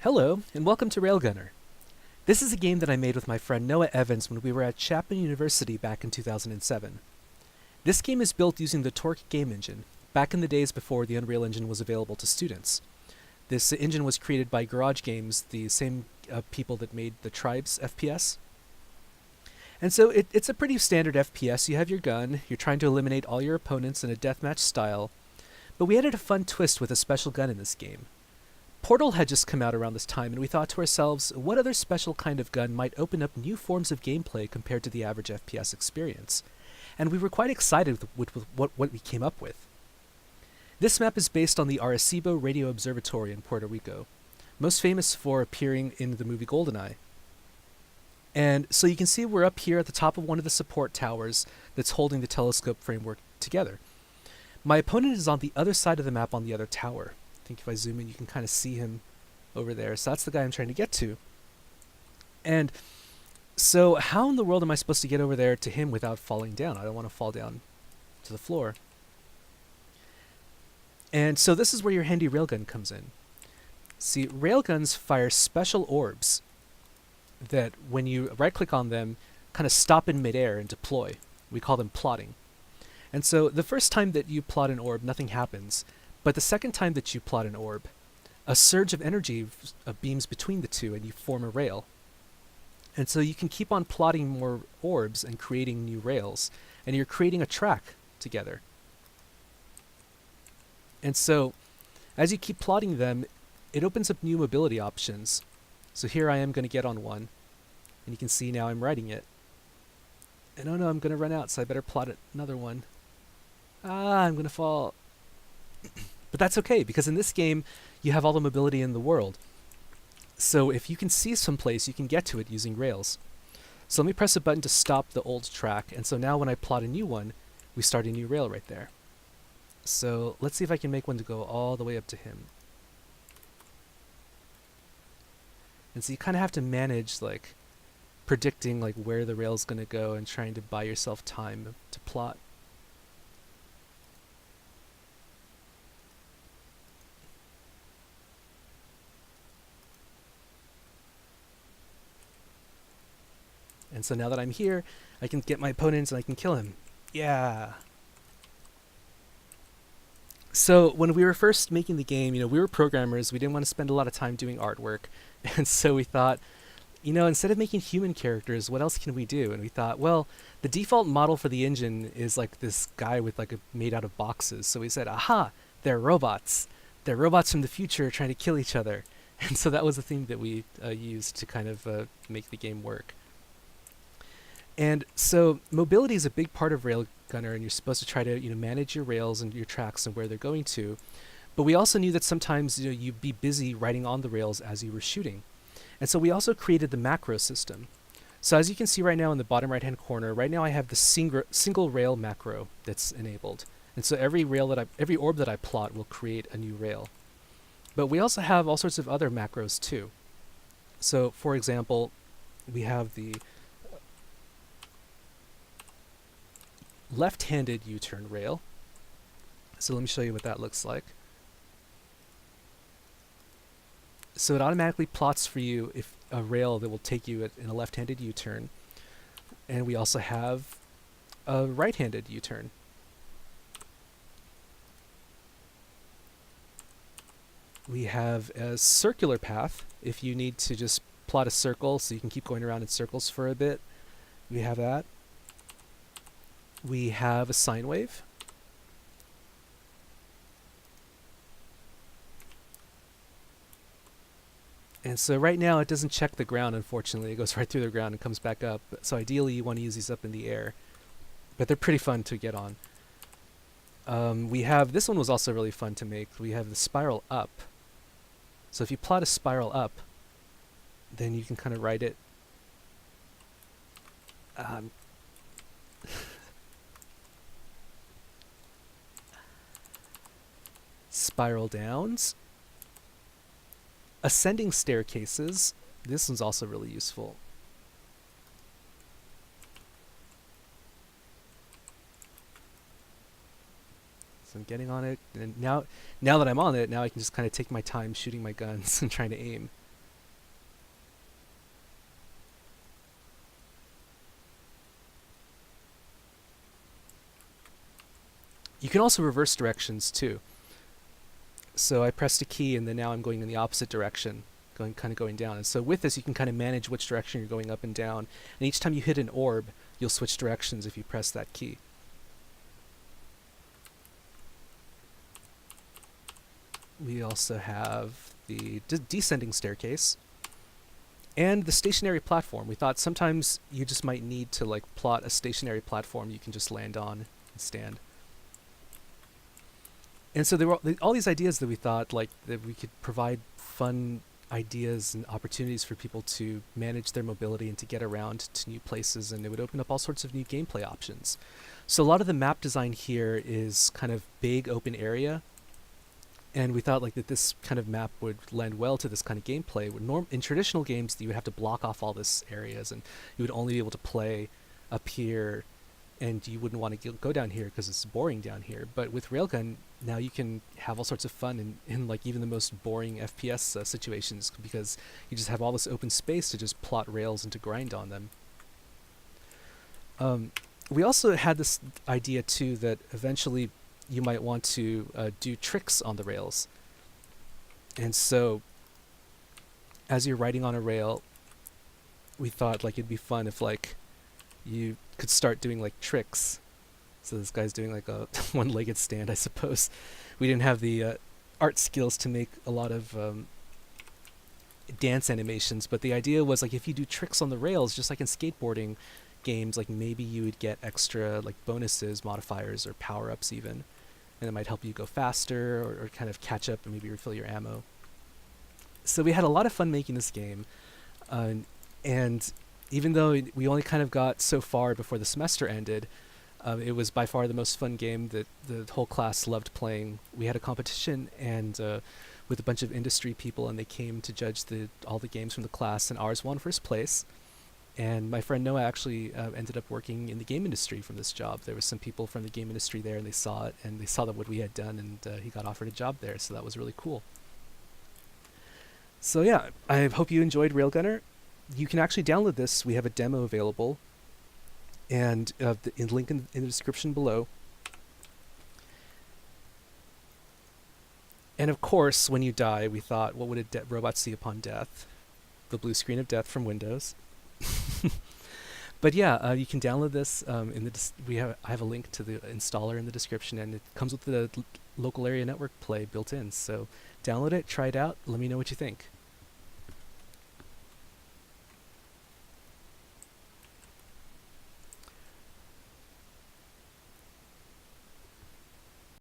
Hello, and welcome to RailGunner. This is a game that I made with my friend Noah Evans when we were at Chapman University back in 2007. This game is built using the Torque game engine, back in the days before the Unreal Engine was available to students. This engine was created by Garage Games, the same people that made the Tribes FPS. And so it's a pretty standard FPS. You have your gun, you're trying to eliminate all your opponents in a deathmatch style, but we added a fun twist with a special gun in this game. Portal had just come out around this time, and we thought to ourselves, what other special kind of gun might open up new forms of gameplay compared to the average FPS experience? And we were quite excited with what we came up with. This map is based on the Arecibo Radio Observatory in Puerto Rico, most famous for appearing in the movie Goldeneye. And so you can see we're up here at the top of one of the support towers that's holding the telescope framework together. My opponent is on the other side of the map on the other tower. I think if I zoom in, you can kind of see him over there. So that's the guy I'm trying to get to. And so how in the world am I supposed to get over there to him without falling down? I don't want to fall down to the floor. And so this is where your handy railgun comes in. See, railguns fire special orbs that when you right-click on them, kind of stop in midair and deploy. We call them plotting. And so the first time that you plot an orb, nothing happens. But the second time that you plot an orb, a surge of energy beams between the two and you form a rail. And so you can keep on plotting more orbs and creating new rails, and you're creating a track together. And so as you keep plotting them, it opens up new mobility options. So here I am going to get on one, and you can see now I'm riding it. And oh no, I'm going to run out, so I better plot another one. I'm going to fall. But that's okay, because in this game, you have all the mobility in the world. So if you can see someplace, you can get to it using rails. So let me press a button to stop the old track, and so now when I plot a new one, we start a new rail right there. So let's see if I can make one to go all the way up to him. And so you kind of have to manage, like, predicting like where the rail's going to go and trying to buy yourself time to plot. And so now that I'm here, I can get my opponents and I can kill him. Yeah! So when we were first making the game, we were programmers, we didn't want to spend a lot of time doing artwork. And so we thought, instead of making human characters, what else can we do? And we thought, well, the default model for the engine is like this guy with made out of boxes. So we said, aha, they're robots. They're robots from the future trying to kill each other. And so that was the theme that we used to kind of make the game work. And so mobility is a big part of RailGunner, and you're supposed to try to manage your rails and your tracks and where they're going to. But we also knew that sometimes you'd be busy writing on the rails as you were shooting. And so we also created the macro system. So as you can see right now in the bottom right hand corner, right now I have the single rail macro that's enabled. And so every orb that I plot will create a new rail. But we also have all sorts of other macros too. So for example, we have the left-handed U-turn rail. So let me show you what that looks like. So it automatically plots for you if a rail that will take you in a left-handed U-turn. And we also have a right-handed U-turn. We have a circular path if you need to just plot a circle so you can keep going around in circles for a bit. We have that. We have a sine wave. And so right now it doesn't check the ground, unfortunately. It goes right through the ground and comes back up. So ideally you want to use these up in the air. But they're pretty fun to get on. We have, this one was also really fun to make. We have the spiral up. So if you plot a spiral up, then you can kind of write it. Spiral downs. Ascending staircases. This one's also really useful. So I'm getting on it, and now that I'm on it, now I can just kind of take my time shooting my guns and trying to aim. You can also reverse directions too. So I pressed a key and then now I'm going in the opposite direction, kind of going down. And so with this you can kind of manage which direction you're going up and down. And each time you hit an orb, you'll switch directions if you press that key. We also have the descending staircase and the stationary platform. We thought sometimes you just might need to like plot a stationary platform you can just land on and stand. And so there were all these ideas that we thought like that we could provide fun ideas and opportunities for people to manage their mobility and to get around to new places, and it would open up all sorts of new gameplay options. So a lot of the map design here is kind of big open area, and we thought like that this kind of map would lend well to this kind of gameplay. In traditional games, you would have to block off all these areas, and you would only be able to play up here, and you wouldn't want to go down here because it's boring down here. But with Railgun, now you can have all sorts of fun in like even the most boring FPS situations, because you just have all this open space to just plot rails and to grind on them. We also had this idea too that eventually you might want to do tricks on the rails. And so as you're riding on a rail, we thought like it'd be fun if like you could start doing like tricks. So this guy's doing like a one-legged stand, I suppose. We didn't have the art skills to make a lot of dance animations, but the idea was like if you do tricks on the rails, just like in skateboarding games, like maybe you would get extra like bonuses, modifiers, or power-ups even, and it might help you go faster or kind of catch up and maybe refill your ammo. So we had a lot of fun making this game, and even though we only kind of got so far before the semester ended, it was by far the most fun game that the whole class loved playing. We had a competition and with a bunch of industry people, and they came to judge all the games from the class, and ours won first place. And my friend Noah actually ended up working in the game industry from this job. There was some people from the game industry there, and they saw it, and they saw that what we had done, and he got offered a job there, so that was really cool. So yeah, I hope you enjoyed RailGunner. You can actually download this. We have a demo available, and the link in the description below. And of course, when you die, we thought, what would a robot see upon death? The blue screen of death from Windows. But yeah, you can download this. I have a link to the installer in the description, and it comes with the local area network play built in. So download it, try it out, let me know what you think.